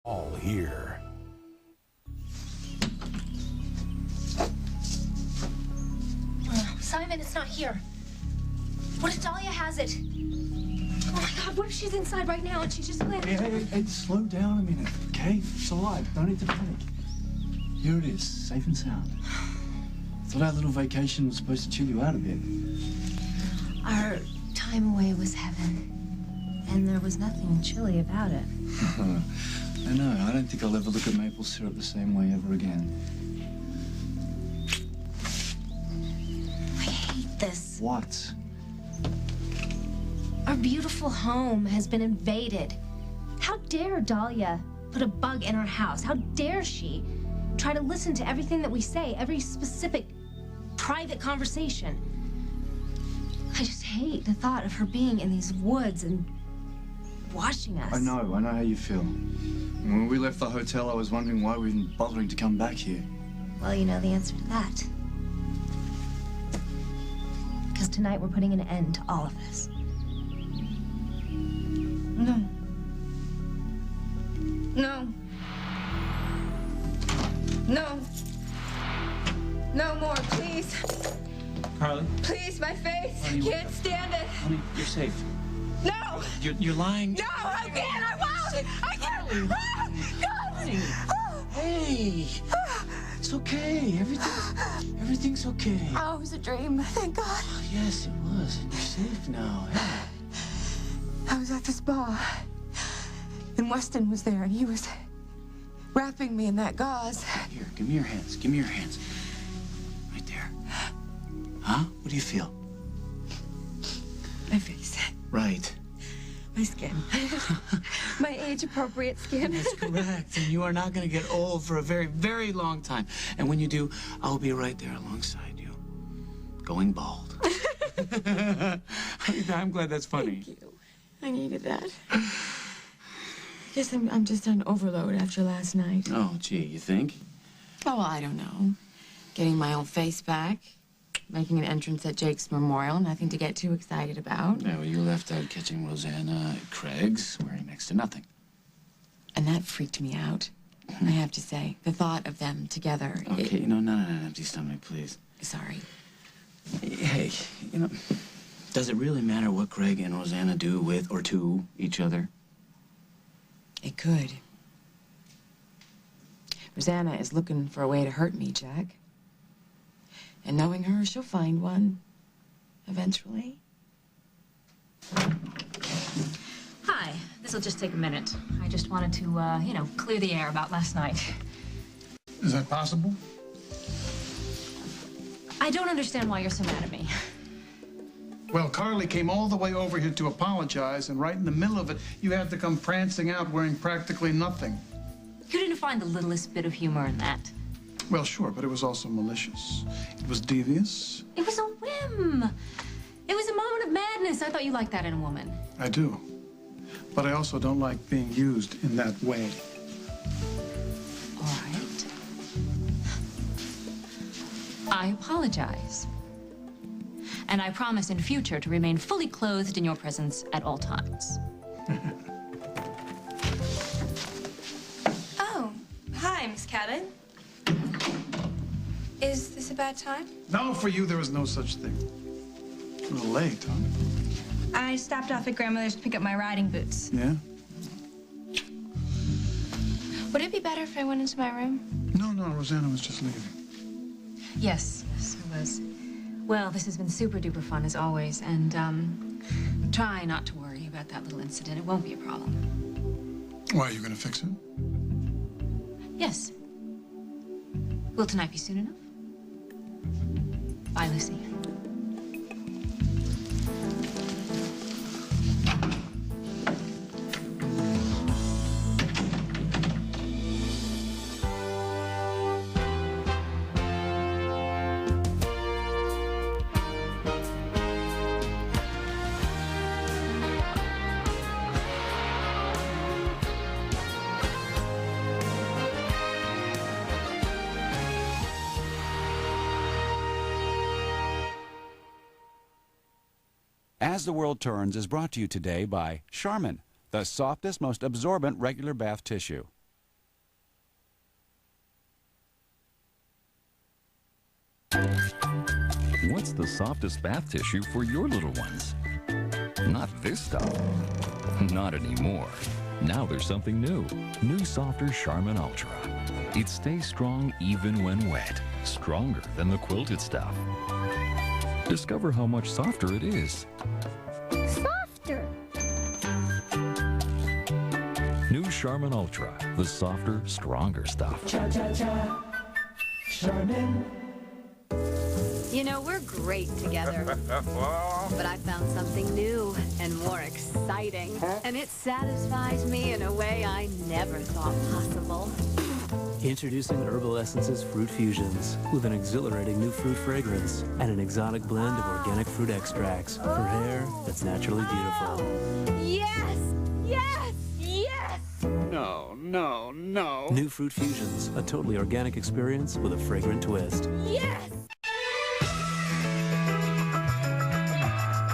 All here. Simon, it's not here. What if Dahlia has it? Oh my God, what if she's inside right now and she just landed? Hey, slow down a minute, okay? It's all right. Don't need to panic. Here it is, safe and sound. Thought our little vacation was supposed to chill you out a bit. Our time away was heaven, and there was nothing chilly about it. I know. I don't think I'll ever look at maple syrup the same way ever again. I hate this. What? Our beautiful home has been invaded. How dare Dahlia put a bug in our house? How dare she try to listen to everything that we say, every specific private conversation? I just hate the thought of her being in these woods and watching us. I know how you feel. When we left the hotel, I was wondering why we weren't bothering to come back here. Well, you know the answer to that. Because tonight we're putting an end to all of this. No. No. No. No more, please. Carly? Please, my face. Honey, I can't stand it. Honey, you're safe. No! You're lying. No, I can't! I won't! I can't! Ah, God! Ah. Hey! It's okay. Everything's okay. Oh, it was a dream. Thank God. Oh, yes, it was. And you're safe now. Hey. I was at the spa, and Weston was there, and he was wrapping me in that gauze. Here, give me your hands. Give me your hands. Right there. Huh? What do you feel? My face, Right. my skin, my age-appropriate skin. That's correct. And you are not going to get old for a very, very long time. And when you do, I'll be right there alongside you, going bald. I'm glad that's funny. Thank you. I needed that. I guess I'm just on overload after last night. Oh, gee, you think? Oh, well, I don't know. Getting my old face back, making an entrance at Jake's memorial, nothing to get too excited about. Yeah, well, you left out catching Rosanna at Craig's, wearing next to nothing. And that freaked me out, I have to say. The thought of them together. Okay, not an empty stomach, please. Sorry. Hey, does it really matter what Craig and Rosanna do with or to each other? It could. Rosanna is looking for a way to hurt me, Jack. And knowing her, she'll find one. Eventually. Hi. This'll just take a minute. I just wanted to, clear the air about last night. Is that possible? I don't understand why you're so mad at me. Well, Carly came all the way over here to apologize, and right in the middle of it, you had to come prancing out wearing practically nothing. You didn't find the littlest bit of humor in that. Well, sure, but it was also malicious. It was devious. It was a whim. It was a moment of madness. I thought you liked that in a woman. I do. But I also don't like being used in that way. All right. I apologize. And I promise in future to remain fully clothed in your presence at all times. Oh, hi, Miss Cadden. Is this a bad time? No, for you, there was no such thing. A little late, huh? I stopped off at grandmother's to pick up my riding boots. Yeah? Would it be better if I went into my room? No, Rosanna was just leaving. Yes, I was. Well, this has been super duper fun as always, and try not to worry about that little incident. It won't be a problem. Why, are you gonna fix it? Yes. Will tonight be soon enough? Bye, Lucy. As the World Turns is brought to you today by Charmin, the softest, most absorbent regular bath tissue. What's the softest bath tissue for your little ones? Not this stuff. Not anymore. Now there's something new. New softer Charmin Ultra. It stays strong even when wet. Stronger than the quilted stuff. Discover how much softer it is. Softer. New Charmin Ultra. The softer, stronger stuff. Cha-cha-cha. Charmin. You know, we're great together. But I found something new and more exciting. And it satisfies me in a way I never thought possible. Introducing Herbal Essences Fruit Fusions with an exhilarating new fruit fragrance and an exotic blend of organic fruit extracts for hair that's naturally beautiful. Yes! Yes! Yes! No, no, no. New Fruit Fusions, a totally organic experience with a fragrant twist. Yes!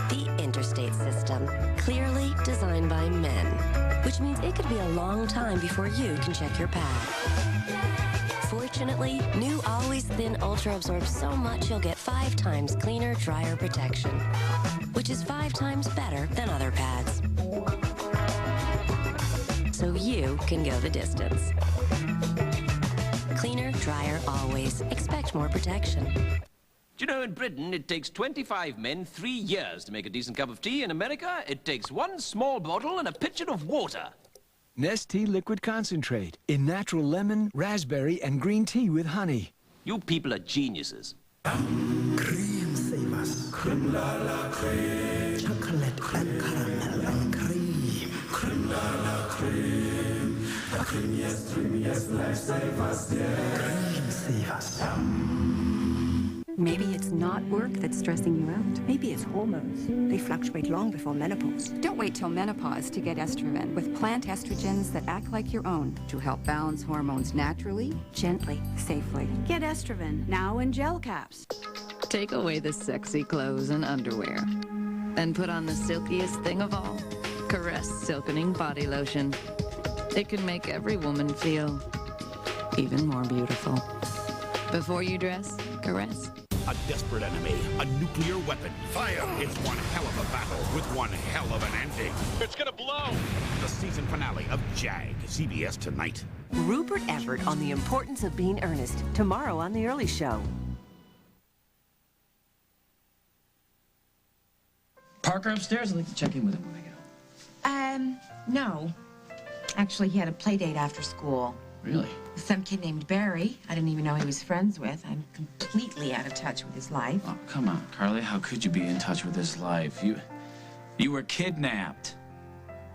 The interstate system, clearly designed by men, which means it could be a long time before you can check your pad. Fortunately, new Always Thin Ultra absorbs so much you'll get 5 times cleaner, drier protection, which is 5 times better than other pads. So you can go the distance. Cleaner, drier, always. Expect more protection. Do you know, in Britain, it takes 25 men 3 years to make a decent cup of tea. In America, it takes 1 small bottle and a pitcher of water. Nestea Liquid Concentrate in natural lemon, raspberry, and green tea with honey. You people are geniuses. Cream savers. Creme la la creme. Chocolate and caramel and cream. Creme la la creme. The creamiest lifesavers, yeah. Cream savers. Maybe it's not work that's stressing you out. Maybe it's hormones. They fluctuate long before menopause. Don't wait till menopause to get estrogen with plant estrogens that act like your own to help balance hormones naturally, gently, safely. Get estrogen now in gel caps. Take away the sexy clothes and underwear. And put on the silkiest thing of all, Caress Silkening Body Lotion. It can make every woman feel even more beautiful. Before you dress, caress. A desperate enemy, a nuclear weapon. Fire! It's one hell of a battle with one hell of an ending. It's gonna blow! The season finale of JAG, CBS tonight. Rupert Everett on the importance of being earnest, tomorrow on The Early Show. Parker upstairs? I'd like to check in with him when I get home. No. Actually, he had a play date after school. Really? Some kid named Barry. I didn't even know he was friends with. I'm completely out of touch with his life. Oh, come on, Carly. How could you be in touch with his life? You were kidnapped.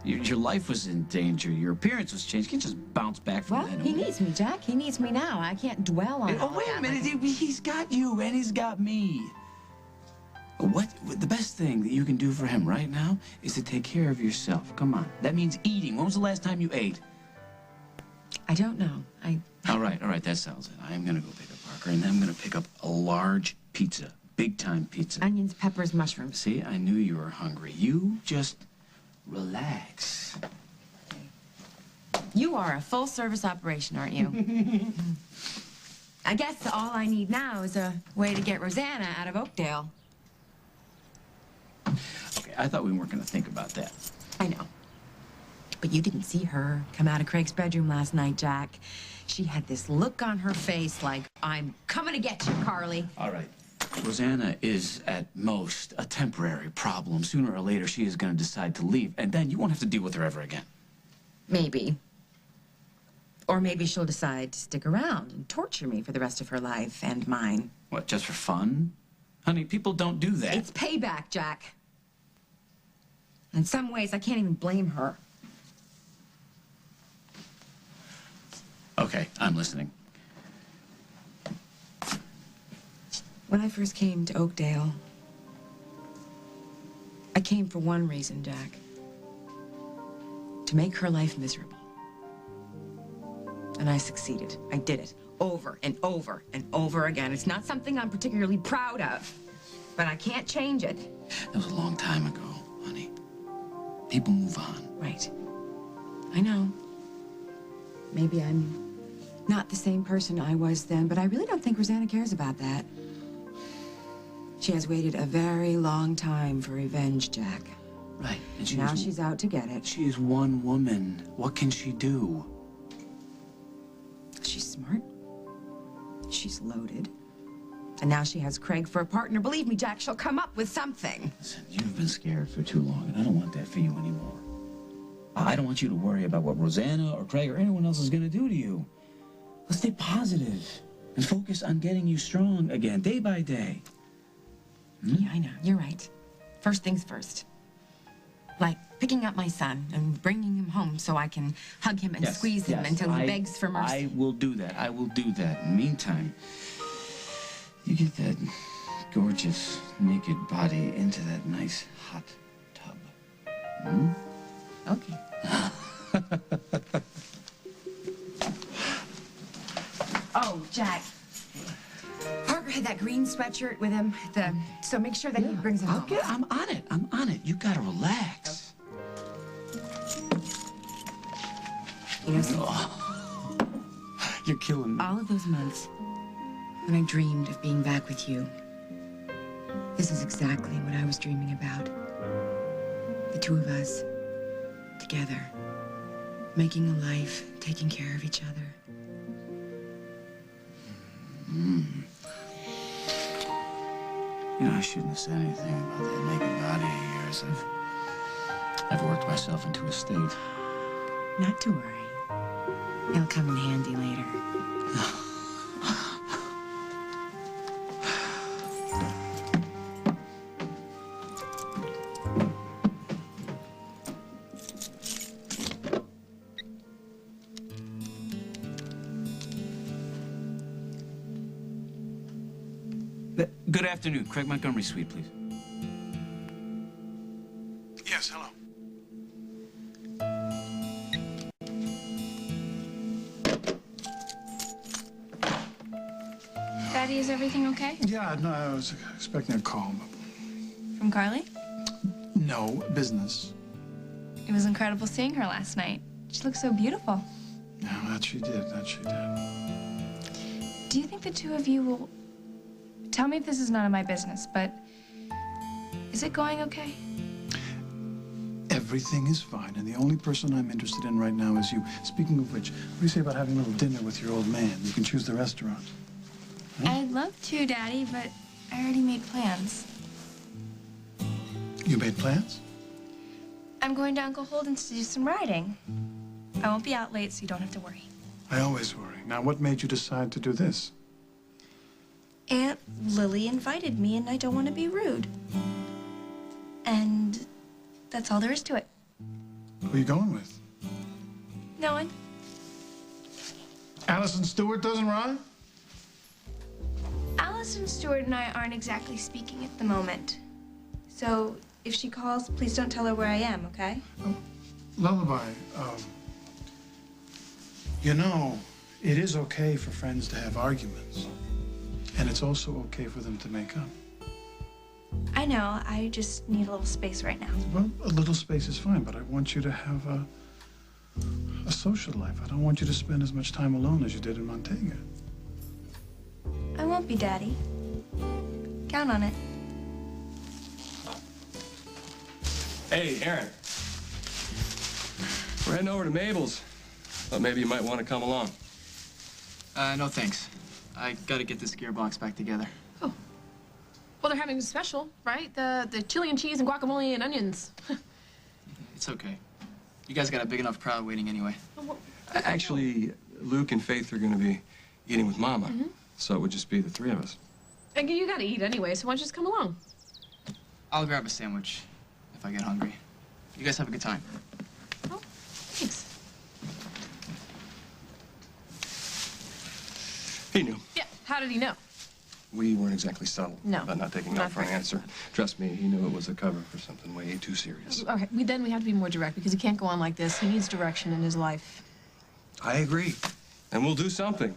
Your life was in danger. Your appearance was changed. You can't just bounce back from that. Well, he needs me, Jack. He needs me now. I can't dwell on Oh, wait a minute. He's got you, and he's got me. The best thing that you can do for him right now is to take care of yourself. Come on. That means eating. When was the last time you ate? I don't know. All right, that settles it. I am gonna go pick up Parker, and then I'm gonna pick up a large pizza. Big-time pizza. Onions, peppers, mushrooms. See, I knew you were hungry. You just relax. You are a full-service operation, aren't you? I guess all I need now is a way to get Rosanna out of Oakdale. Okay, I thought we weren't gonna think about that. I know. But you didn't see her come out of Craig's bedroom last night, Jack. She had this look on her face like, I'm coming to get you, Carly. All right. Rosanna is, at most, a temporary problem. Sooner or later, she is going to decide to leave, and then you won't have to deal with her ever again. Maybe. Or maybe she'll decide to stick around and torture me for the rest of her life and mine. What, just for fun? Honey, people don't do that. It's payback, Jack. In some ways, I can't even blame her. Okay, I'm listening. When I first came to Oakdale, I came for one reason, Jack. To make her life miserable. And I succeeded. I did it over and over and over again. It's not something I'm particularly proud of, but I can't change it. That was a long time ago, honey. People move on. Right. I know. Maybe I'm not the same person I was then, but I really don't think Rosanna cares about that. She has waited a very long time for revenge, Jack. Right. And Now she's out to get it. She is one woman. What can she do? She's smart. She's loaded. And now she has Craig for a partner. Believe me, Jack, she'll come up with something. Listen, you've been scared for too long, and I don't want that for you anymore. I don't want you to worry about what Rosanna or Craig or anyone else is going to do to you. Let's stay positive and focus on getting you strong again, day by day. Yeah, I know. You're right. First things first. Like picking up my son and bringing him home so I can hug him and squeeze him until he begs for mercy. I will do that. I will do that. In the meantime, you get that gorgeous, naked body into that nice, hot tub. Hmm? Okay. Oh, Jack. Parker had that green sweatshirt with him. So make sure that he brings it home. I'm on it. I'm on it. You gotta relax. You know something? You're killing me. All of those months when I dreamed of being back with you, this is exactly what I was dreaming about. The two of us, together, making a life, taking care of each other. You know, I shouldn't have said anything about that naked body of yours. I've worked myself into a state. Not to worry. It'll come in handy later. Good afternoon. Craig Montgomery Suite, please. Yes, hello. Daddy, is everything okay? Yeah, no, I was expecting a call, but From Carly? no, business. It was incredible seeing her last night. She looked so beautiful. Yeah, that she did, that she did. Do you think the two of you will... Tell me if this is none of my business, but... Is it going okay? Everything is fine, and the only person I'm interested in right now is you. Speaking of which, what do you say about having a little dinner with your old man? You can choose the restaurant. I'd love to, Daddy, but I already made plans. You made plans? I'm going to Uncle Holden's to do some riding. I won't be out late, so you don't have to worry. I always worry. Now, what made you decide to do this? Aunt Lily invited me, and I don't want to be rude. And that's all there is to it. Who are you going with? No one. Allison Stewart doesn't ride? Allison Stewart and I aren't exactly speaking at the moment. So if she calls, please don't tell her where I am, okay? Lullaby, you know, it is okay for friends to have arguments. And it's also okay for them to make up. I know, I just need a little space right now. Well, a little space is fine, but I want you to have a social life. I don't want you to spend as much time alone as you did in Montega. I won't be, Daddy. Count on it. Hey, Aaron. We're heading over to Mabel's. Thought maybe you might want to come along. No thanks. I gotta get this gearbox back together. Oh. Well, they're having a special, right? The chili and cheese and guacamole and onions. It's okay. You guys got a big enough crowd waiting anyway. Actually, Luke and Faith are going to be eating with Mama, Mm-hmm. so it would just be the three of us. And you gotta eat anyway, so why don't you just come along? I'll grab a sandwich if I get hungry. You guys have a good time. Oh, thanks. He knew. Yeah, how did he know? We weren't exactly subtle No, about not taking no not for an very. answer. Trust me, he knew it was a cover for something way too serious. Okay, then we have to be more direct because he can't go on like this. He needs direction in his life. I agree. And we'll do something.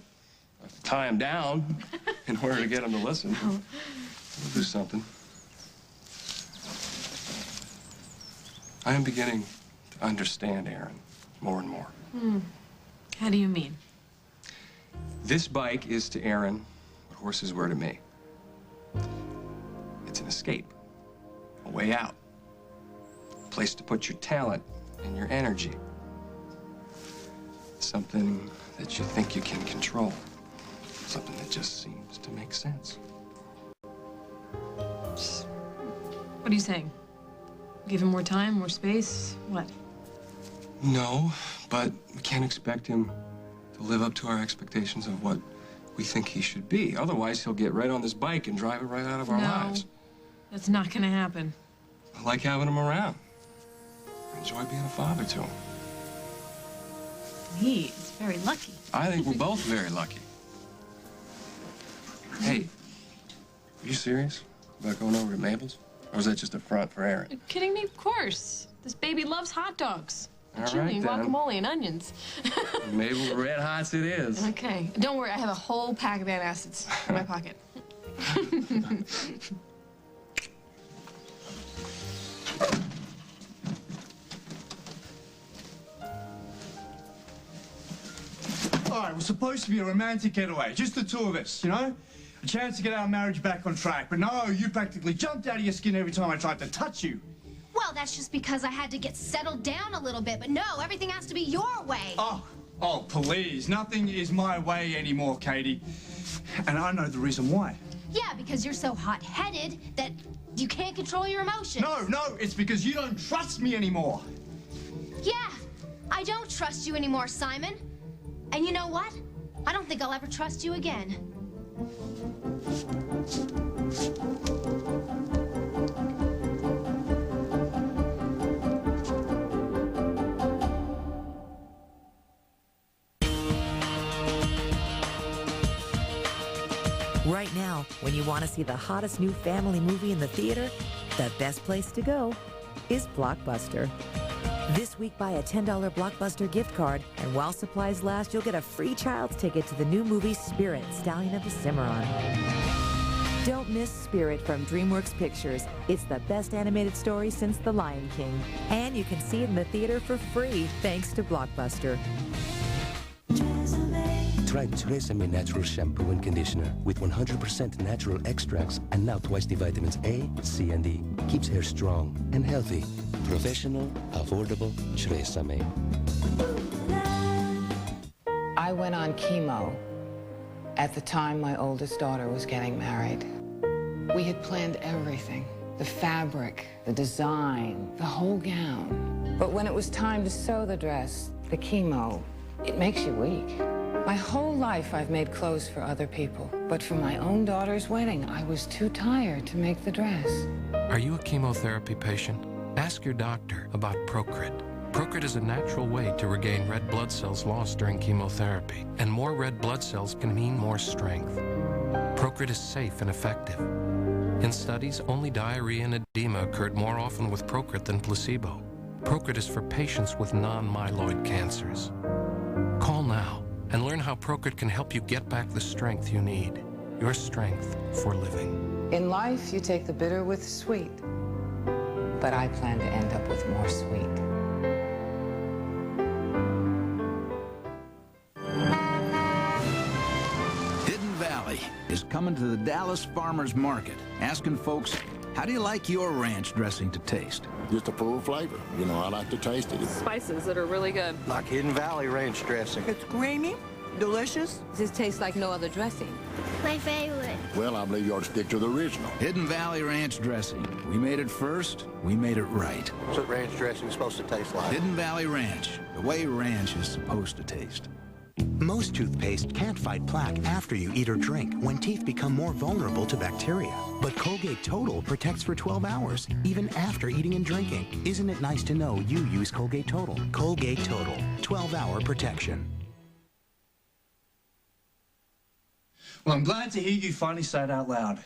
Tie him down in order to get him to listen. We'll do something. I am beginning to understand Aaron more and more. How do you mean? This bike is to Aaron what horses were to me. escape, a way out, a place to put your talent and your energy. Something that you think you can control. Something that just seems to make sense. What are you saying? Give him more time, more space? What? No, but we can't expect him to live up to our expectations of what we think he should be. Otherwise, he'll get right on this bike and drive it right out of our lives. That's not gonna happen. I like having him around. I enjoy being a father to him. He's very lucky. I think we're both very lucky. Hey, are you serious about going over to Mabel's? Or is that just a front for Aaron? Are you kidding me? Of course. This baby loves hot dogs. All Chili, right, then. guacamole, and onions. Mabel's Red Hots it is. Okay. Don't worry, I have a whole pack of antacids in my pocket. All right, we're supposed to be a romantic getaway, just the two of us, you know? A chance to get our marriage back on track. But no, you practically jumped out of your skin every time I tried to touch you. Well, that's just because I had to get settled down a little bit. But no, everything has to be your way. Oh, please. Nothing is my way anymore, Katie. And I know the reason why. Yeah, because you're so hot-headed that you can't control your emotions. No, it's because you don't trust me anymore. Yeah, I don't trust you anymore, Simon. And you know what? I don't think I'll ever trust you again. Right now, when you want to see the hottest new family movie in the theater, the best place to go is Blockbuster. This week, buy a $10 Blockbuster gift card, and while supplies last, you'll get a free child's ticket to the new movie Spirit, Stallion of the Cimarron. Don't miss Spirit from DreamWorks Pictures. It's the best animated story since The Lion King. And you can see it in the theater for free, thanks to Blockbuster. Try Tresemme Natural Shampoo and Conditioner with 100% natural extracts and now twice the vitamins A, C, and E. Keeps hair strong and healthy. Professional, affordable Tresemme. I went on chemo at the time my oldest daughter was getting married. We had planned everything. The fabric, the design, the whole gown. But when it was time to sew the dress, the chemo, it makes you weak. My whole life I've made clothes for other people, but for my own daughter's wedding, I was too tired to make the dress. Are you a chemotherapy patient? Ask your doctor about Procrit. Procrit is a natural way to regain red blood cells lost during chemotherapy, and more red blood cells can mean more strength. Procrit is safe and effective. In studies, only diarrhea and edema occurred more often with Procrit than placebo. Procrit is for patients with non-myeloid cancers. Call now and learn how Procrit can help you get back the strength you need. Your strength for living. In life, you take the bitter with sweet, but I plan to end up with more sweet. Hidden Valley is coming to the Dallas Farmers Market, asking folks, how do you like your ranch dressing to taste? Just a full flavor. You know, I like to taste it. Spices that are really good. Like Hidden Valley ranch dressing. It's creamy, delicious. This tastes like no other dressing. My favorite. Well, I believe you ought to stick to the original. Hidden Valley Ranch Dressing. We made it first, we made it right. What's what ranch dressing is supposed to taste like? Hidden Valley Ranch, the way ranch is supposed to taste. Most toothpaste can't fight plaque after you eat or drink when teeth become more vulnerable to bacteria. But Colgate Total protects for 12 hours, even after eating and drinking. Isn't it nice to know you use Colgate Total? Colgate Total, 12-hour protection. Well, I'm glad to hear you finally say it out loud.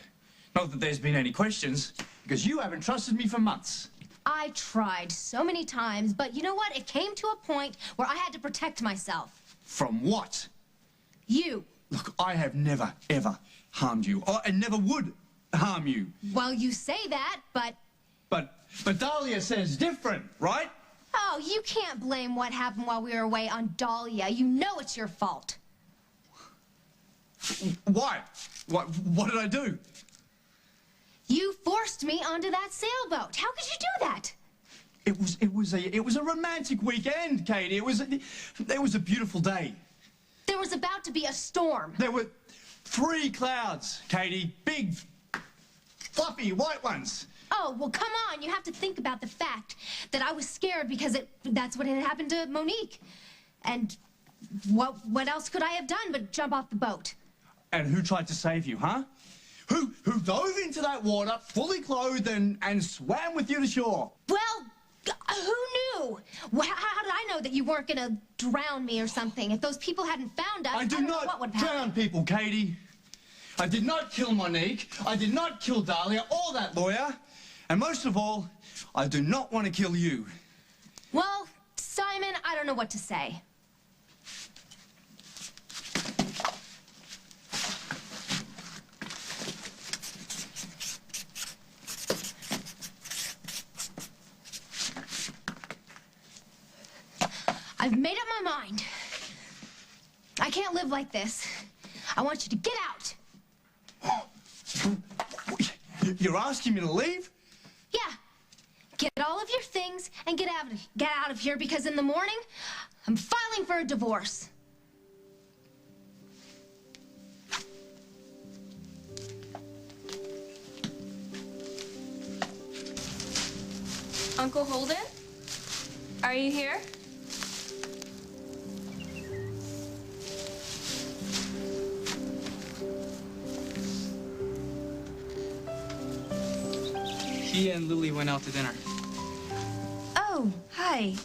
Not that there's been any questions, because you haven't trusted me for months. I tried so many times, but you know what? It came to a point where I had to protect myself. From what? You. Look, I have never, ever harmed you. And never would harm you. Well, you say that, but... But Dahlia says different, right? Oh, you can't blame what happened while we were away on Dahlia. You know it's your fault. Why? What did I do? You forced me onto that sailboat. How could you do that? It was a romantic weekend, Katie. It was a beautiful day. There was about to be a storm. There were 3 clouds, Katie. Big, fluffy, white ones. Oh, well, come on. You have to think about the fact that I was scared because that's what had happened to Monique. And what else could I have done but jump off the boat? And who tried to save you, huh? Who dove into that water, fully clothed, and swam with you to shore? Well, who knew? How did I know that you weren't going to drown me or something? If those people hadn't found us, I don't know what would have happened. Drown people, Katie. I did not kill Monique. I did not kill Dahlia or that lawyer. And most of all, I do not want to kill you. Well, Simon, I don't know what to say. I've made up my mind. I can't live like this. I want you to get out. You're asking me to leave? Yeah. Get all of your things and get out of here because in the morning, I'm filing for a divorce. Uncle Holden? Are you here? He and Lily went out to dinner. Oh, hi.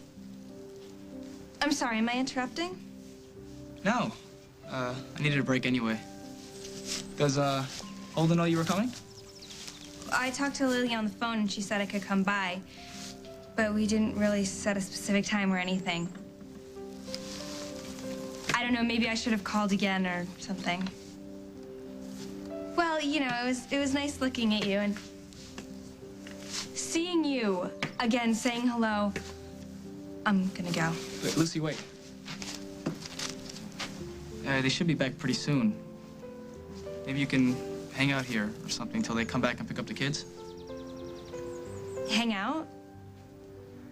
I'm sorry, am I interrupting? No. I needed a break anyway. Does, Holden know you were coming? I talked to Lily on the phone and she said I could come by, but we didn't really set a specific time or anything. I don't know, maybe I should have called again or something. Well, you know, it was nice looking at you and seeing you again, saying hello. I'm gonna go. Wait, Lucy, wait. They should be back pretty soon. Maybe you can hang out here or something till they come back and pick up the kids. Hang out?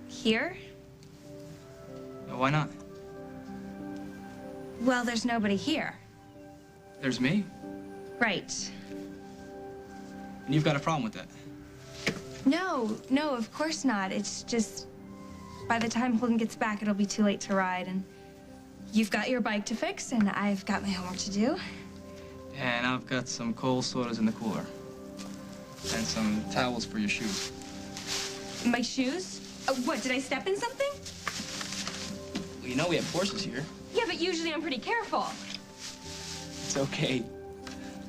Here? Why not? Well, there's nobody here. There's me. Right. And you've got a problem with that? No, of course not. It's just, by the time Holden gets back, it'll be too late to ride, and you've got your bike to fix, and I've got my homework to do. And I've got some cold sodas in the cooler. And some towels for your shoes. My shoes? What, did I step in something? Well, you know we have horses here. Yeah, but usually I'm pretty careful. It's okay.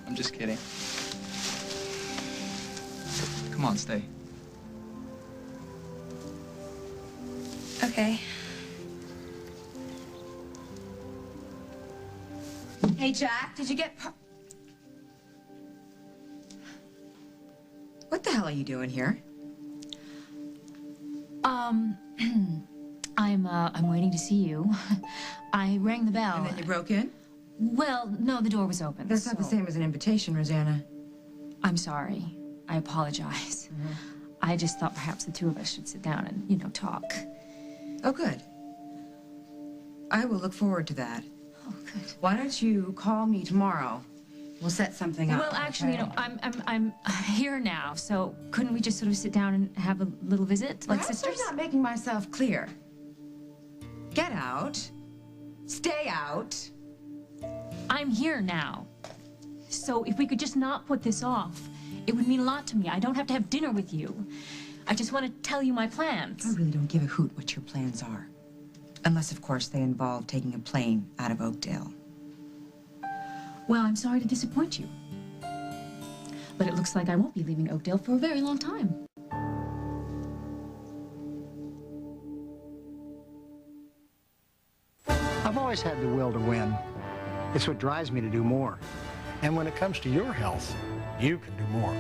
I'm just kidding. Come on, stay. Okay. Hey, Jack, did you get... What the hell are you doing here? I'm waiting to see you. I rang the bell. And then you broke in? Well, no, the door was open. That's not the same as an invitation, Rosanna. I'm sorry. I apologize. I just thought perhaps the two of us should sit down and, you know, talk. Oh, good. I will look forward to that. Oh, good. Why don't you call me tomorrow? We'll set something up. Well, actually, okay? you know, I'm here now, so couldn't we just sort of sit down and have a little visit, like Perhaps sisters? I'm not making myself clear. Get out. Stay out. I'm here now. So if we could just not put this off, it would mean a lot to me. I don't have to have dinner with you. I just want to tell you my plans. I really don't give a hoot what your plans are. Unless, of course, they involve taking a plane out of Oakdale. Well, I'm sorry to disappoint you. But it looks like I won't be leaving Oakdale for a very long time. I've always had the will to win. It's what drives me to do more. And when it comes to your health, you can do more.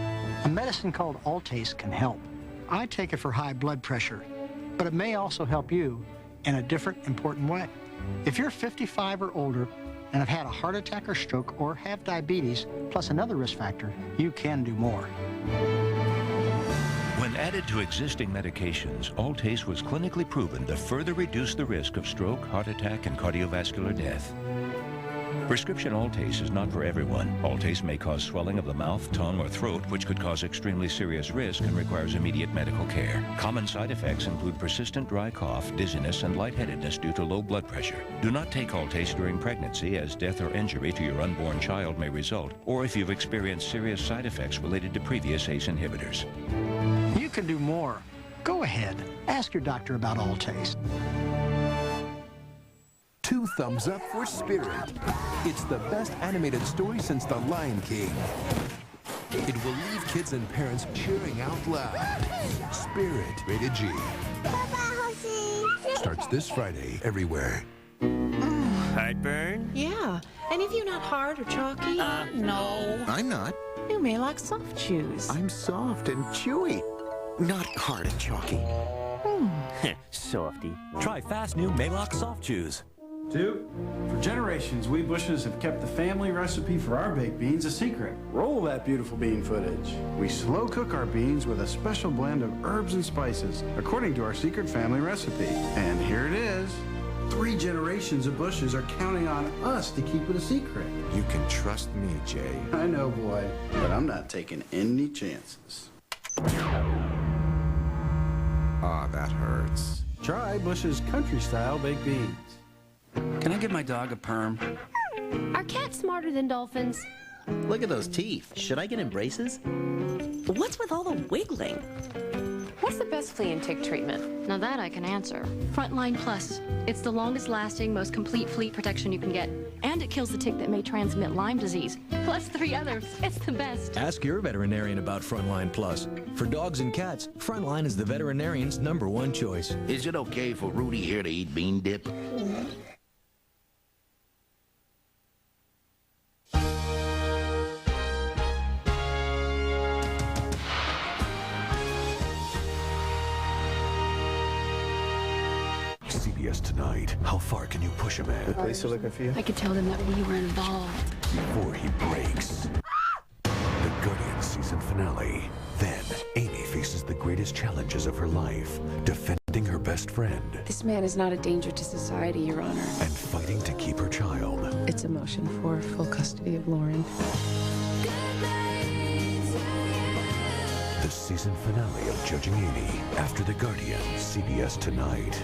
A medicine called Atwt can help. I take it for high blood pressure, but it may also help you in a different, important way. If you're 55 or older and have had a heart attack or stroke or have diabetes, plus another risk factor, you can do more. When added to existing medications, Altace was clinically proven to further reduce the risk of stroke, heart attack, and cardiovascular death. Prescription Altace is not for everyone. Altace may cause swelling of the mouth, tongue, or throat, which could cause extremely serious risk and requires immediate medical care. Common side effects include persistent dry cough, dizziness, and lightheadedness due to low blood pressure. Do not take Altace during pregnancy, as death or injury to your unborn child may result, or if you've experienced serious side effects related to previous ACE inhibitors. You can do more. Go ahead. Ask your doctor about Altace. 2 thumbs up for Spirit. It's the best animated story since The Lion King. It will leave kids and parents cheering out loud. Spirit, rated G. Starts this Friday everywhere. Heartburn? Yeah. Any of you not hard or chalky? No. I'm not. You may like soft chews. I'm soft and chewy. Not hard and chalky. Softy. Try fast new Maylock Soft Chews. 2. For generations, we Bushes have kept the family recipe for our baked beans a secret. Roll that beautiful bean footage. We slow cook our beans with a special blend of herbs and spices, according to our secret family recipe. And here it is. 3 generations of Bushes are counting on us to keep it a secret. You can trust me, Jay. I know, boy, but I'm not taking any chances. Ah, that hurts. Try Bush's country-style baked beans. Can I give my dog a perm? Are cats smarter than dolphins? Look at those teeth. Should I get him braces? What's with all the wiggling? What's the best flea and tick treatment? Now that I can answer. Frontline Plus. It's the longest lasting, most complete flea protection you can get. And it kills the tick that may transmit Lyme disease. Plus 3 others. It's the best. Ask your veterinarian about Frontline Plus. For dogs and cats, Frontline is the veterinarian's #1 choice. Is it okay for Rudy here to eat bean dip? CBS Tonight. How far can you push a man? The police are looking for you? I could tell them that we were involved. Before he breaks. The Guardian season finale. Then, Amy faces the greatest challenges of her life, defending her best friend This man is not a danger to society, Your Honor. and fighting to keep her child. It's a motion for full custody of Lauren. The season finale of Judging Amy after The Guardian, CBS Tonight.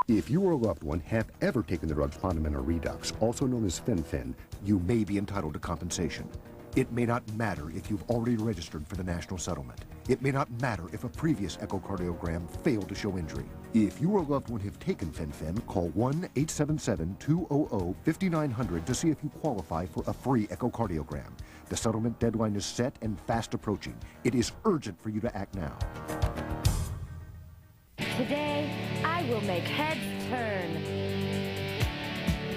If you or a loved one have ever taken the drugs Ponamin or Redux, also known as Fen-Phen, you may be entitled to compensation. It may not matter if you've already registered for the national settlement. It may not matter if a previous echocardiogram failed to show injury. If you or a loved one have taken Fen-Phen, call 1-877-200-5900 to see if you qualify for a free echocardiogram. The settlement deadline is set and fast approaching. It is urgent for you to act now. Today, I will make heads turn.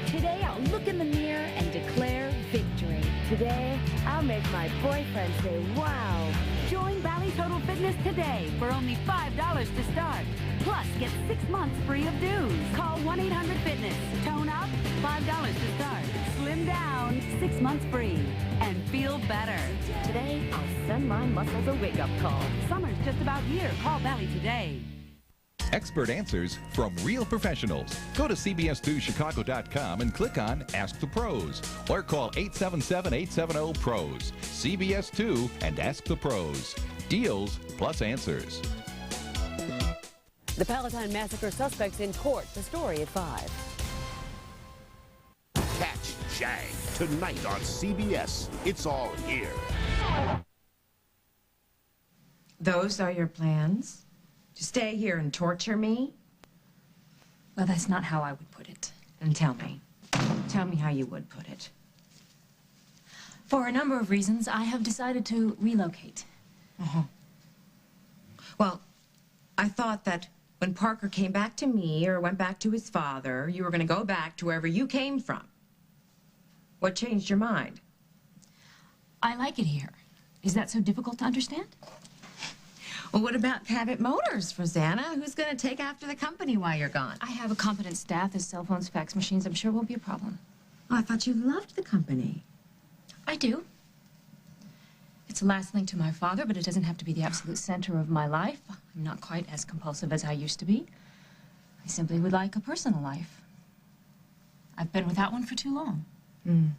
Today, I'll look in the mirror and declare victory. Today, I'll make my boyfriend say, wow. Join Bally Total Fitness today for only $5 to start. Plus, get 6 months free of dues. Call 1-800-FITNESS. Tone up, $5 to start. Slim down, 6 months free. And feel better. Today, I'll send my muscles a wake-up call. Summer's just about here. Call Bally today. Expert answers from real professionals. Go to CBS2Chicago.com and click on Ask the Pros or call 877-870-PROS. CBS2 and Ask the Pros. Deals plus answers. The Palatine Massacre suspects in court. The story at 5. Catch Jag tonight on CBS. It's all here. Those are your plans? To stay here and torture me? Well, that's not how I would put it. And tell me. Tell me how you would put it. For a number of reasons, I have decided to relocate. Well, I thought that when Parker came back to me or went back to his father, you were going to go back to wherever you came from. What changed your mind? I like it here. Is that so difficult to understand? Well, what about Cabot Motors, Rosanna? Who's going to take after the company while you're gone? I have a competent staff. There's cell phones, fax machines. I'm sure it won't be a problem. Oh, I thought you loved the company. I do. It's the last link to my father, but it doesn't have to be the absolute center of my life. I'm not quite as compulsive as I used to be. I simply would like a personal life. I've been without one for too long. And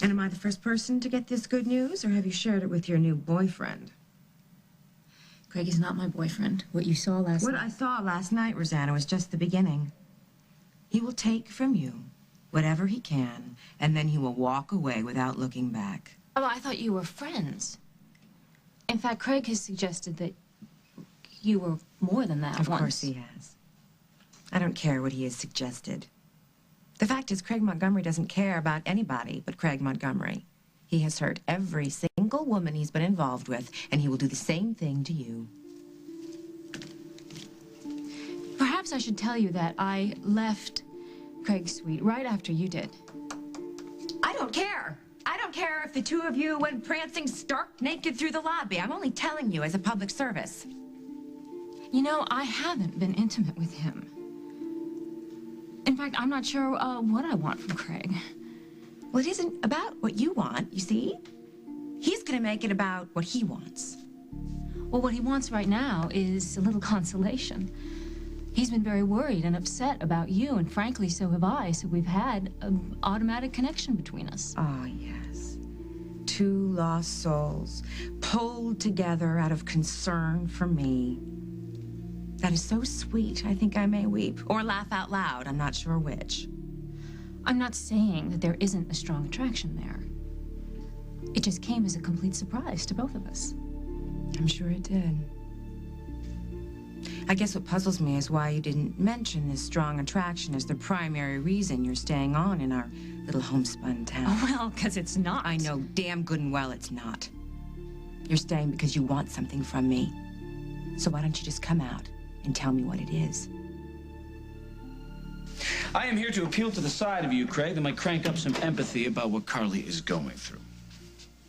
am I the first person to get this good news, or have you shared it with your new boyfriend? Craig is not my boyfriend. What you saw last night... What I saw last night, Rosanna, was just the beginning. He will take from you whatever he can, and then he will walk away without looking back. Oh, I thought you were friends. In fact, Craig has suggested that you were more than that Of once. course he has. I don't care what he has suggested. The fact is, Craig Montgomery doesn't care about anybody but Craig Montgomery. He has hurt every single woman he's been involved with, and he will do the same thing to you. Perhaps I should tell you that I left Craig's suite right after you did. I don't care. I don't care if the two of you went prancing stark naked through the lobby. I'm only telling you as a public service. You know, I haven't been intimate with him. In fact, I'm not sure what I want from Craig. Well, it isn't about what you want, you see? He's gonna make it about what he wants. Well, what he wants right now is a little consolation. He's been very worried and upset about you, and frankly, so have I, so we've had an automatic connection between us. Oh, yes. Two lost souls, pulled together out of concern for me. That is so sweet, I think I may weep. Or laugh out loud, I'm not sure which. I'm not saying that there isn't a strong attraction there. It just came as a complete surprise to both of us. I'm sure it did. I guess what puzzles me is why you didn't mention this strong attraction as the primary reason you're staying on in our little homespun town. Oh, well, because it's not. I know damn good and well it's not. You're staying because you want something from me. So why don't you just come out and tell me what it is? I am here to appeal to the side of you, Craig, that might crank up some empathy about what Carly is going through.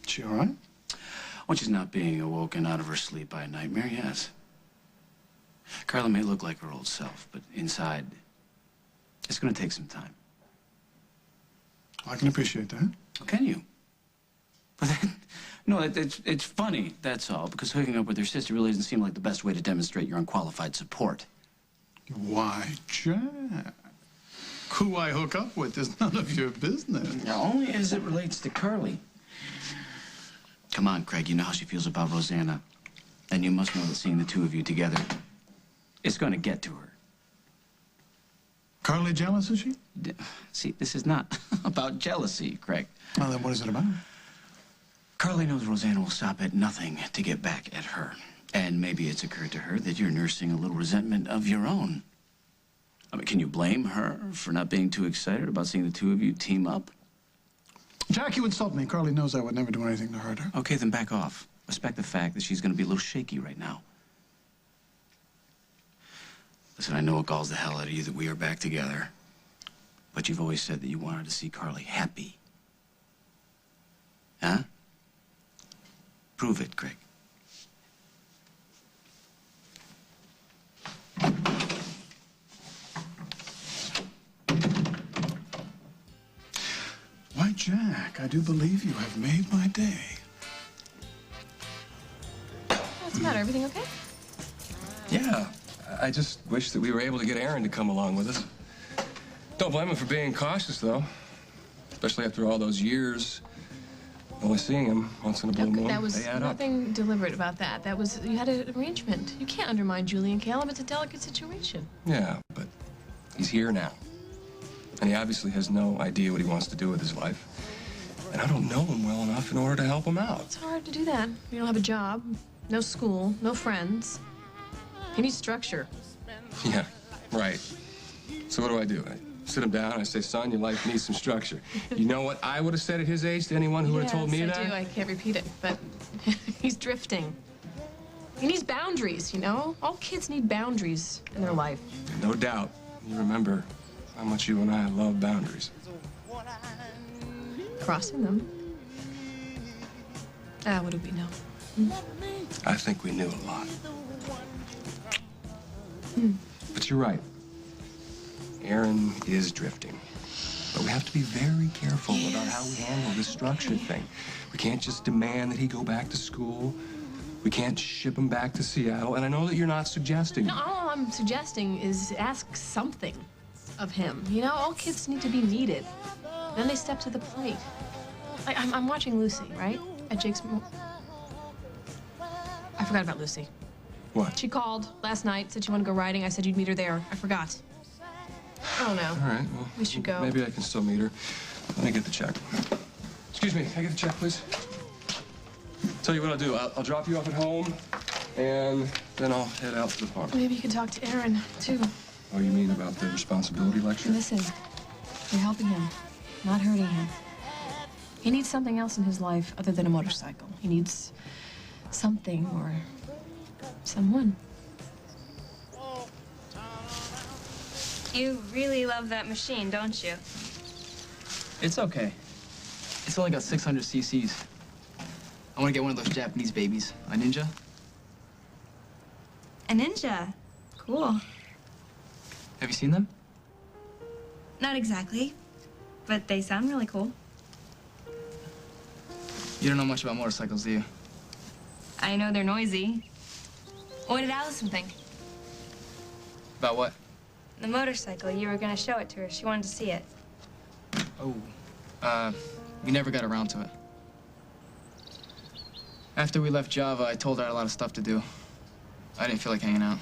She all right? When she's not being awoken out of her sleep by a nightmare, yes. Carly may look like her old self, but inside, it's going to take some time. I can appreciate that. Oh, can you? But then, no, it's funny, that's all, because hooking up with her sister really doesn't seem like the best way to demonstrate your unqualified support. Why, Jack? Who I hook up with is none of your business. Now, only as it relates to Carly. Come on, Craig, you know how she feels about Rosanna. And you must know that seeing the two of you together, it's going to get to her. Carly jealous, is she? See, this is not about jealousy, Craig. Well, then what is it about? Carly knows Rosanna will stop at nothing to get back at her. And maybe it's occurred to her that you're nursing a little resentment of your own. I mean, can you blame her for not being too excited about seeing the two of you team up? Jack, you insult me. Carly knows I would never do anything to hurt her. Okay, then back off. Respect the fact that she's going to be a little shaky right now. Listen, I know it galls the hell out of you that we are back together. But you've always said that you wanted to see Carly happy. Huh? Prove it, Craig. Why, Jack, I do believe you have made my day. What's the matter? Everything okay? Yeah, I just wish that we were able to get Aaron to come along with us. Don't blame him for being cautious, though. Especially after all those years. Only seeing him once in a blue moon. That was they add up. nothing deliberate about that. That was, you had an arrangement. You can't undermine Julie and Caleb. It's a delicate situation. Yeah, but he's here now. And he obviously has no idea what he wants to do with his life. And I don't know him well enough in order to help him out. It's hard to do that. You don't have a job, no school, no friends. You need structure. Yeah, right. So what do? I sit him down and I say, son, your life needs some structure. You know what I would have said at his age to anyone who would have told me that? I do. I can't repeat it, but he's drifting. He needs boundaries, you know? All kids need boundaries in their life. No doubt. You remember how much you and I love boundaries. Crossing them. What do we know? I think we knew a lot. But you're right. Aaron is drifting. But we have to be very careful about how we handle this structure thing. We can't just demand that he go back to school. We can't ship him back to Seattle. And I know that you're not suggesting. No, all I'm suggesting is ask something of him. You know, all kids need to be needed. Then they step to the plate. I'm watching Lucy, right? At Jake's. I forgot about Lucy. What? She called last night, said she wanted to go riding. I said you'd meet her there. I forgot. I don't know. All right, well, we should go. Maybe I can still meet her. Let me get the check. Excuse me, can I get the check, please? Tell you what I'll do. I'll drop you off at home, and then I'll head out to the park. Maybe you could talk to Aaron, too. Oh, you mean about the responsibility lecture? Listen, you're helping him, not hurting him. He needs something else in his life other than a motorcycle. He needs something or someone. You really love that machine, don't you? It's okay. It's only got 600 cc's. I want to get one of those Japanese babies. A Ninja. A Ninja? Cool. Have you seen them? Not exactly, but they sound really cool. You don't know much about motorcycles, do you? I know they're noisy. What did Allison think? About what? The motorcycle. You were gonna show it to her. She wanted to see it. Oh, we never got around to it. After we left Java, I told her I had a lot of stuff to do. I didn't feel like hanging out.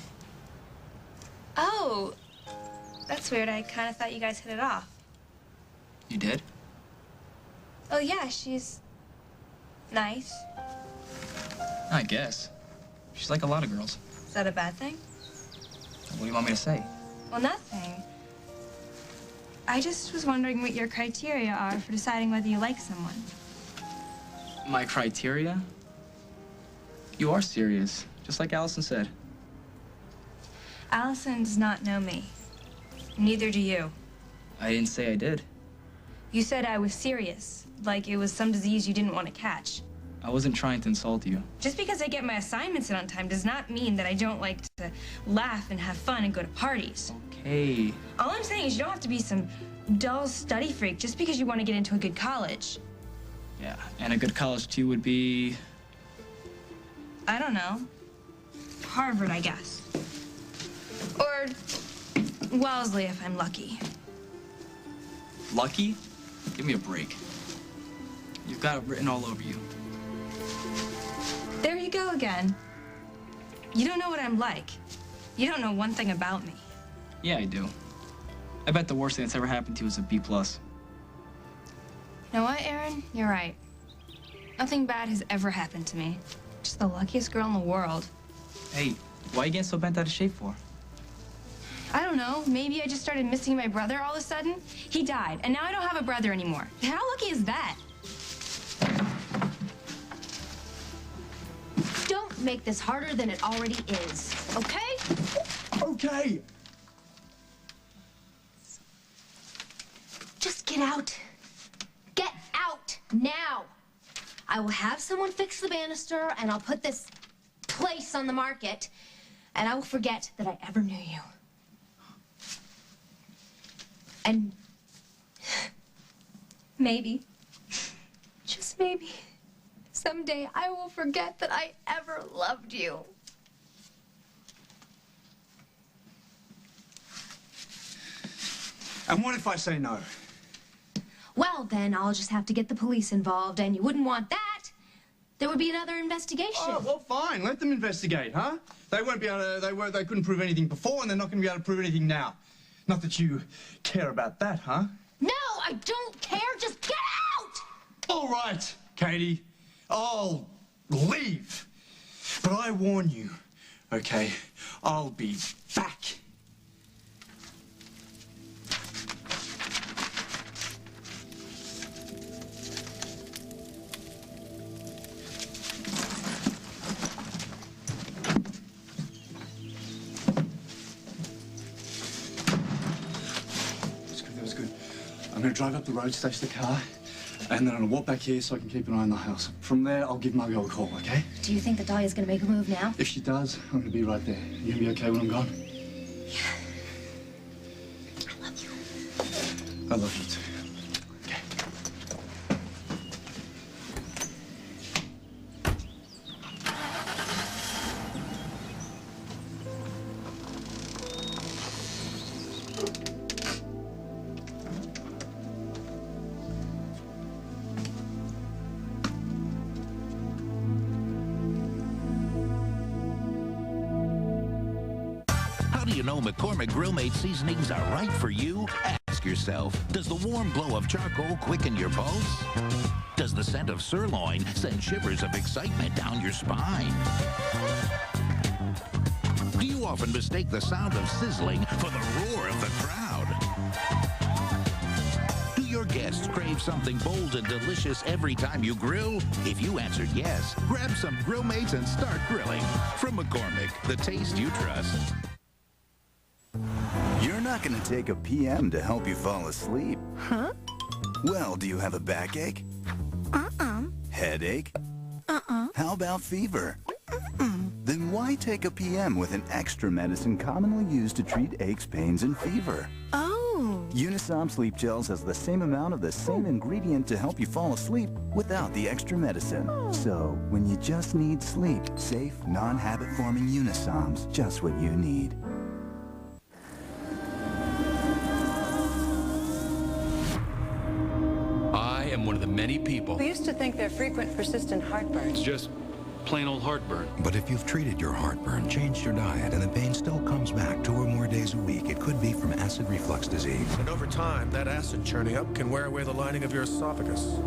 Oh, that's weird. I kind of thought you guys hit it off. You did? Oh, yeah, she's nice. I guess. She's like a lot of girls. Is that a bad thing? What do you want me to say? Well, nothing. I just was wondering what your criteria are for deciding whether you like someone. My criteria? You are serious, just like Allison said. Allison does not know me. Neither do you. I didn't say I did. You said I was serious, like it was some disease you didn't want to catch. I wasn't trying to insult you. Just because I get my assignments in on time does not mean that I don't like to laugh and have fun and go to parties. Hey. All I'm saying is you don't have to be some dull study freak just because you want to get into a good college. Yeah, and a good college too would be... I don't know. Harvard, I guess. Or Wellesley if I'm lucky. Lucky? Give me a break. You've got it written all over you. There you go again. You don't know what I'm like. You don't know one thing about me. Yeah, I do. I bet the worst thing that's ever happened to you is a B+. You know what, Aaron? You're right. Nothing bad has ever happened to me. Just the luckiest girl in the world. Hey, why are you getting so bent out of shape for? I don't know. Maybe I just started missing my brother all of a sudden. He died, and now I don't have a brother anymore. How lucky is that? Don't make this harder than it already is, okay? Okay. Just get out. Get out now. I will have someone fix the banister, and I'll put this place on the market, and I will forget that I ever knew you. And maybe, just maybe, someday I will forget that I ever loved you. And what if I say no? Well, then I'll just have to get the police involved, and you wouldn't want that. There would be another investigation. Oh, well, fine. Let them investigate, huh? They won't be able to, they couldn't prove anything before, and they're not going to be able to prove anything now. Not that you care about that, huh? No, I don't care. Just get out! All right, Katie. I'll leave. But I warn you, okay? I'll be back. I'm going to drive up the road, station the car, and then I'm going to walk back here so I can keep an eye on the house. From there, I'll give Margot a call, okay? Do you think that Dahlia's going to make a move now? If she does, I'm going to be right there. You going to be okay when I'm gone? Yeah. I love you. I love you too. know McCormick Grill Mate seasonings are right for you? Ask yourself, does the warm glow of charcoal quicken your pulse? Does the scent of sirloin send shivers of excitement down your spine? Do you often mistake the sound of sizzling for the roar of the crowd? Do your guests crave something bold and delicious every time you grill? If you answered yes, grab some Grill Mates and start grilling. From McCormick, the taste you trust. You're not going to take a PM to help you fall asleep. Huh? Well, do you have a backache? Headache? How about fever? Then why take a PM with an extra medicine commonly used to treat aches, pains, and fever? Oh. Unisom Sleep Gels has the same amount of the same ingredient to help you fall asleep without the extra medicine. So, when you just need sleep, safe, non-habit-forming Unisom's just what you need. I am one of the many people. We used to think they're frequent, persistent heartburn. It's just plain old heartburn. But if you've treated your heartburn, changed your diet, and the pain still comes back 2 or more days a week, it could be from acid reflux disease. And over time, that acid churning up can wear away the lining of your esophagus.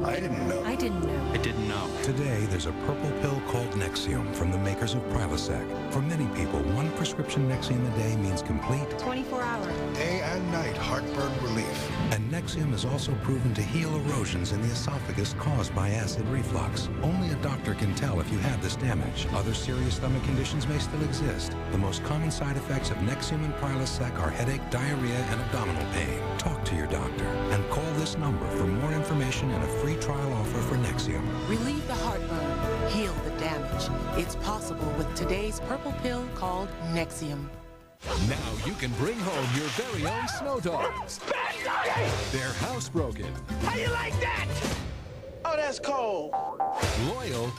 I didn't know. I didn't know. I didn't know. Today, there's a purple pill called Nexium from the makers of Prilosec. For many people, 1 prescription Nexium a day means complete 24-hour. Day and night heartburn relief. And Nexium is also proven to heal erosions in the esophagus caused by acid reflux. Only a doctor can tell if you have this damage. Other serious stomach conditions may still exist. The most common side effects of Nexium and Prilosec are headache, diarrhea, and abdominal pain. Talk to your doctor and call this number for more information and a free trial offer for Nexium. Relieve the heartburn. Heal the damage. It's possible with today's purple pill called Nexium. Now you can bring home your very own snow dogs. They're housebroken. How you like that? Oh, that's cold. Loyal.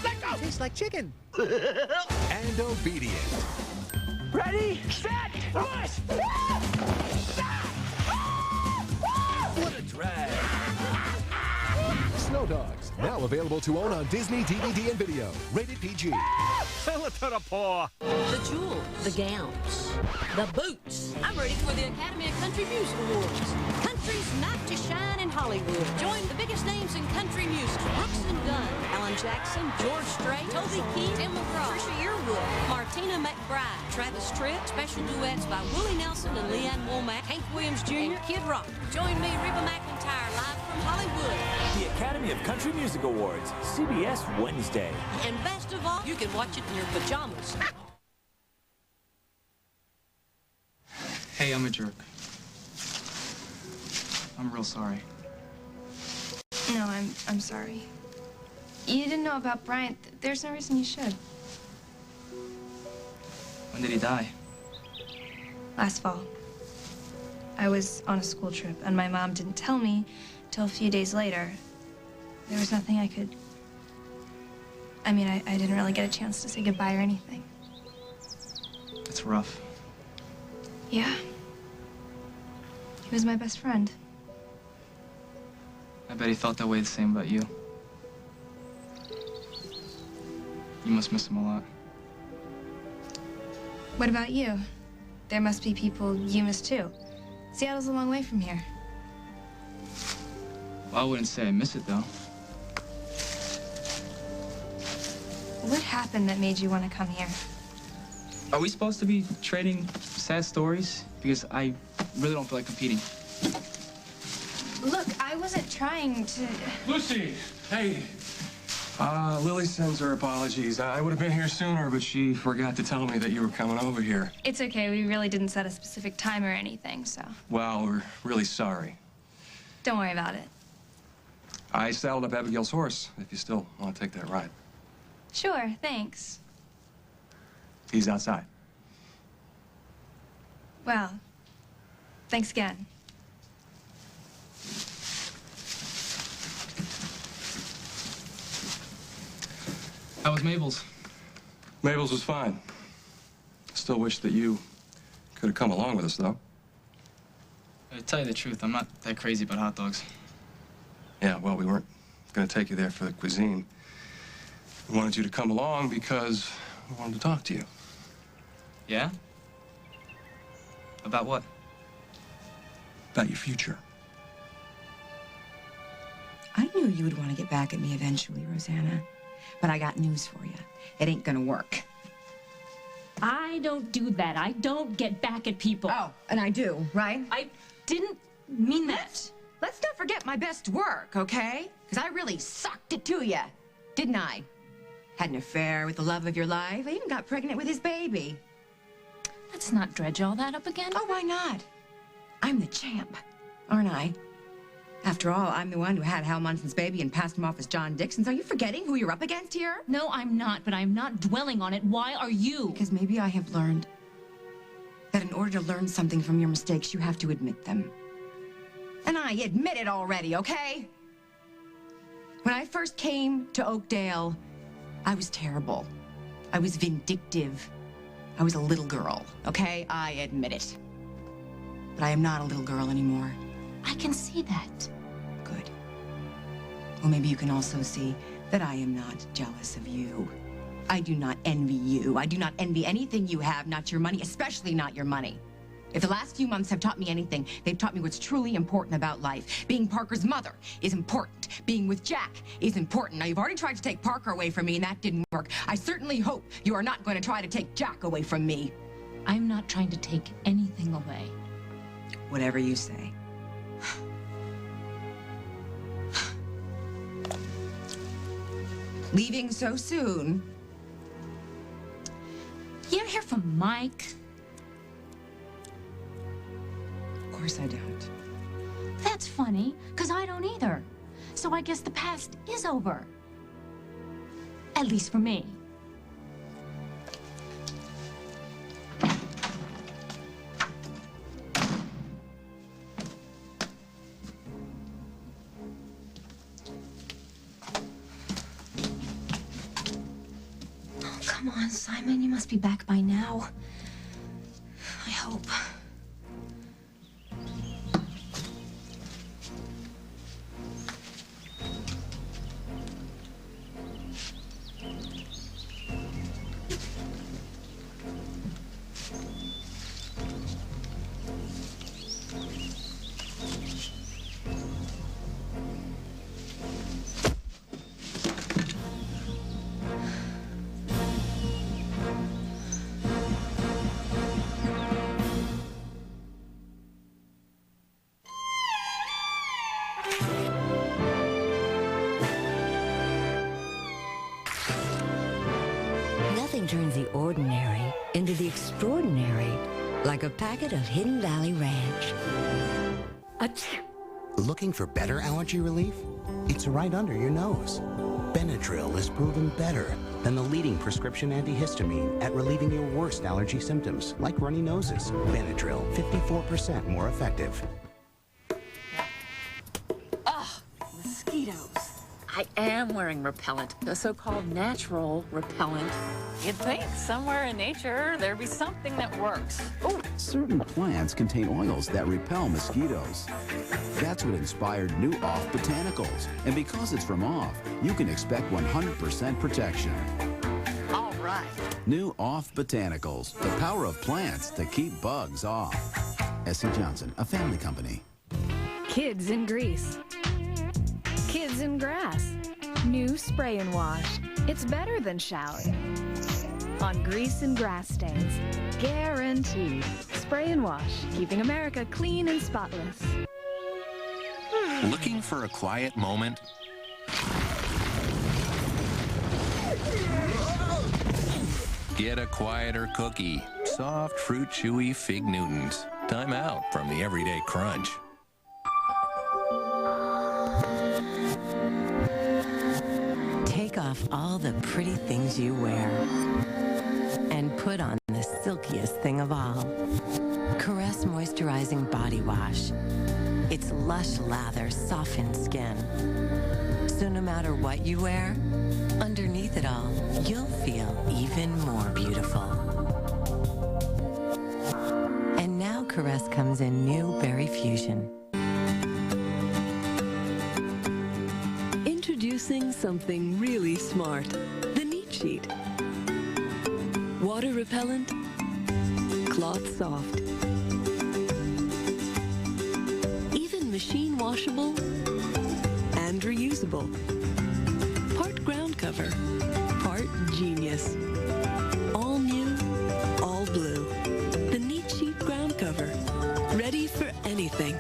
Let go. Tastes like chicken. And obedient. Ready, set, push. What a drag. Snow Dogs, now available to own on Disney DVD and video. Rated PG. Tell it to the paw. The jewels, the gowns, the boots. I'm ready for the Academy of Country Music Awards. Country's night to shine in Hollywood. Join the biggest names in country music. Brooks and Dunn, Alan Jackson, George Strait, Toby Keith, Tim McGraw, Trisha Yearwood, Martina McBride, Travis Tritt, special duets by Willie Nelson and Leanne Womack, Hank Williams Jr., and Kid Rock. Join me, Reba McEntire, live from Hollywood. The Academy of Country Music Awards, CBS Wednesday. And best of all, you can watch it in your pajamas. Hey, I'm a jerk. I'm real sorry. No, I'm sorry. You didn't know about Bryant. There's no reason you should. When did he die? Last fall. I was on a school trip, and my mom didn't tell me till a few days later. There was nothing I could... I mean, I didn't really get a chance to say goodbye or anything. It's rough. Yeah. He was my best friend. I bet he felt that way the same about you. You must miss him a lot. What about you? There must be people you miss too. Seattle's a long way from here. Well, I wouldn't say I miss it, though. What happened that made you want to come here? Are we supposed to be trading sad stories? Because I really don't feel like competing. Look, I wasn't trying to... Lucy! Hey! Lily sends her apologies. I would have been here sooner, but she forgot to tell me that you were coming over here. It's okay. We really didn't set a specific time or anything, so... Well, we're really sorry. Don't worry about it. I saddled up Abigail's horse, if you still want to take that ride. Sure, thanks. He's outside. Well, thanks again. How was Mabel's? Mabel's was fine. Still wish that you could have come along with us, though. To tell you the truth, I'm not that crazy about hot dogs. Yeah, well, we weren't going to take you there for the cuisine. We wanted you to come along because I wanted to talk to you. Yeah? About what? About your future. I knew you would want to get back at me eventually, Rosanna. But I got news for you. It ain't gonna work. I don't do that. I don't get back at people. Oh, and I do, right? I didn't mean that. Let's not forget my best work, okay? Because I really sucked it to you, didn't I? Had an affair with the love of your life. I even got pregnant with his baby. Let's not dredge all that up again. Oh, why not? I'm the champ, aren't I? After all, I'm the one who had Hal Munson's baby and passed him off as John Dixon's. Are you forgetting who you're up against here? No, I'm not, but I'm not dwelling on it. Why are you? Because maybe I have learned that in order to learn something from your mistakes, you have to admit them. And I admit it already, okay? When I first came to Oakdale, I was terrible. I was vindictive. I was a little girl, okay? I admit it. But I am not a little girl anymore. I can see that. Good. Well, maybe you can also see that I am not jealous of you. I do not envy you. I do not envy anything you have, not your money, especially not your money. If the last few months have taught me anything, they've taught me what's truly important about life. Being Parker's mother is important. Being with Jack is important. Now, you've already tried to take Parker away from me, and that didn't work. I certainly hope you are not going to try to take Jack away from me. I'm not trying to take anything away. Whatever you say. Leaving so soon? You ever hear from Mike? Of course I don't. That's funny, because I don't either. So I guess the past is over. At least for me. Oh, come on, Simon. You must be back by now. I hope. Nothing turns the ordinary into the extraordinary, like a packet of Hidden Valley Ranch. Looking for better allergy relief? It's right under your nose. Benadryl is proven better than the leading prescription antihistamine at relieving your worst allergy symptoms, like runny noses. Benadryl, 54% more effective. Ugh, mosquitoes. I am wearing repellent, the so-called natural repellent. You'd think somewhere in nature there'd be something that works. Oh, Certain plants contain oils that repel mosquitoes. That's what inspired new Off Botanicals. And because it's from Off, you can expect 100% protection. all right. New Off Botanicals, the power of plants to keep bugs off. S.C. Johnson, a family company. Kids in grease. Kids in grass. New Spray and Wash. It's better than showering. On grease and grass stains. Guaranteed. Spray and Wash, keeping America clean and spotless. Looking for a quiet moment? Get a quieter cookie. Soft, fruit chewy Fig Newtons. Time out from the everyday crunch. Take off all the pretty things you wear and put on the silkiest thing of all. Caress Moisturizing Body Wash. Its lush lather softens skin. So no matter what you wear, underneath it all, you'll feel even more beautiful. And now Caress comes in new Berry Fusion. Introducing something really smart. The Neat Sheet. Water repellent, cloth soft. Even machine washable and reusable. Part ground cover, part genius. All new, all blue. The Neat Sheet ground cover. Ready for anything.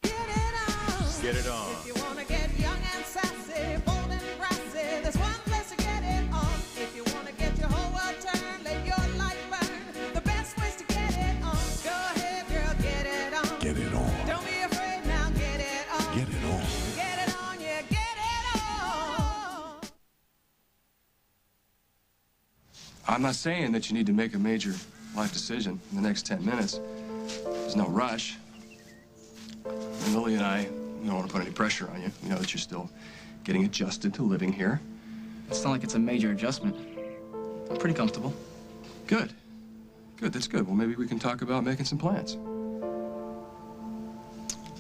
Get it on. If you want to get young and sassy, bold and brassy, there's one place to get it on. If you want to get your whole world turned, let your light burn, the best place to get it on. Go ahead, girl, get it on. Get it on. Don't be afraid now, get it on. Get it on. Get it on, yeah, get it on. I'm not saying that you need to make a major life decision in the next 10 minutes. There's no rush. And Lily and I don't want to put any pressure on you. We know that you're still getting adjusted to living here. It's not like it's a major adjustment. I'm pretty comfortable. Good. Good, that's good. Well, maybe we can talk about making some plans.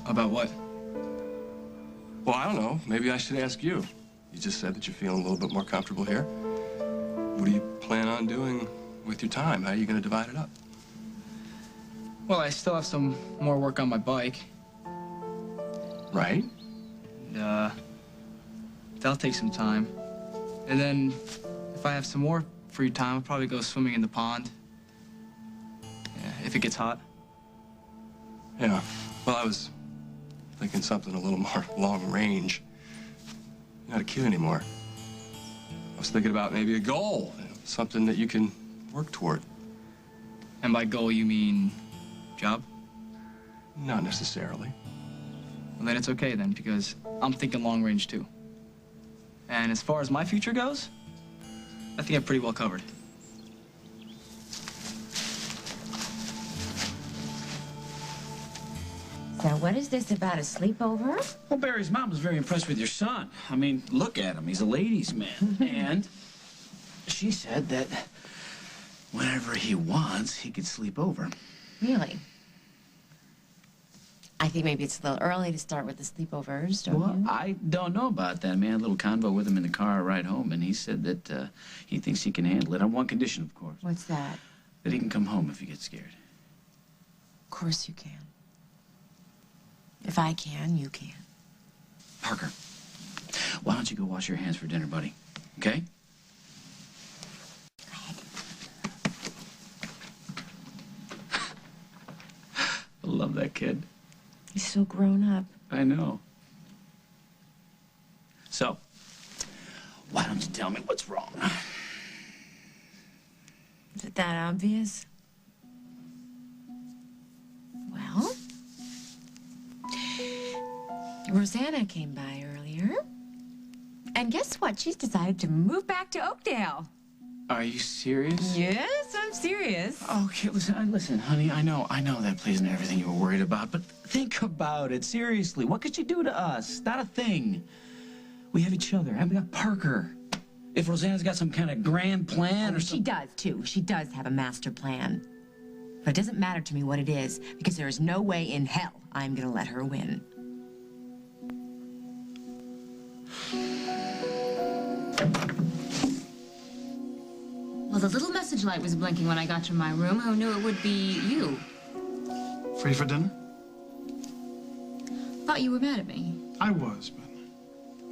About what? Well, I don't know. Maybe I should ask you. You just said that you're feeling a little bit more comfortable here. What do you plan on doing with your time? How are you going to divide it up? Well, I still have some more work on my bike. Right. And, that'll take some time. And then, if I have some more free time, I'll probably go swimming in the pond. Yeah, if it gets hot. Yeah. Well, I was thinking something a little more long range. You're not a kid anymore. I was thinking about maybe a goal, something that you can work toward. And by goal, you mean job? Not necessarily. Well, then it's okay then, because I'm thinking long range too. And as far as my future goes, I think I'm pretty well covered. So what is this about a sleepover? Well, Barry's mom was very impressed with your son. I mean, look at him. He's a ladies' man. And she said that whenever he wants, he could sleep over. Really? I think maybe it's a little early to start with the sleepovers, don't Well, you? I don't know about that, man. A little convo with him in the car ride home, and he said that he thinks he can handle it on one condition, of course. What's that? That he can come home if he gets scared. Of course you can. If I can, you can. Parker, why don't you go wash your hands for dinner, buddy? Okay? I love that kid. He's so grown up. I know. So, why don't you tell me what's wrong? Is it that obvious? Well, Rosanna came by earlier. And guess what? She's decided to move back to Oakdale. Are you serious? Yes, I'm serious. Okay, listen, honey, I know that plays into everything you were worried about, but think about it, seriously. What could she do to us? Not a thing. We have each other, and we got Parker. If Rosanna's got some kind of grand plan or She does, too. She does have a master plan. But it doesn't matter to me what it is, because there is no way in hell I'm gonna let her win. Well, the little message light was blinking when I got to my room. Who knew it would be you? Free for dinner? Thought you were mad at me. I was, but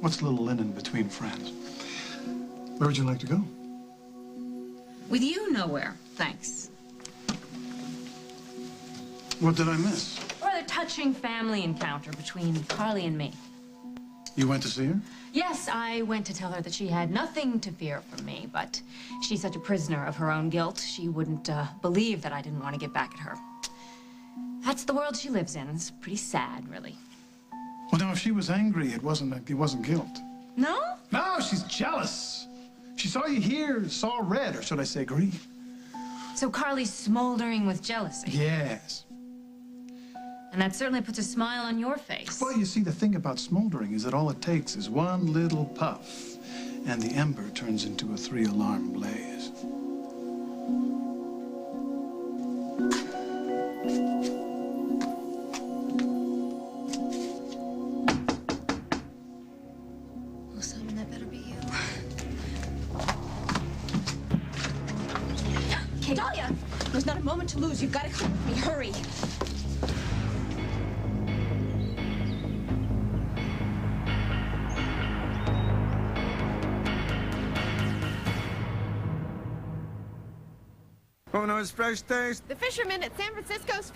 what's a little linen between friends? Where would you like to go? With you, nowhere. Thanks. What did I miss? Rather touching family encounter between Carly and me. You went to see her? Yes, I went to tell her that she had nothing to fear from me, but she's such a prisoner of her own guilt, she wouldn't believe that I didn't want to get back at her. That's the world she lives in. It's pretty sad, really. Well, now, if she was angry, it wasn't guilt. No? No, she's jealous. She saw you here, saw red, or should I say grief. So Carly's smoldering with jealousy. Yes. And that certainly puts a smile on your face. Well, you see, the thing about smoldering is that all it takes is one little puff, and the ember turns into a 3-alarm blaze. Well, Simon, that better be you. Okay. Dahlia, there's not a moment to lose. You've got to come with me. Hurry. Who knows fresh taste? The fishermen at San Francisco's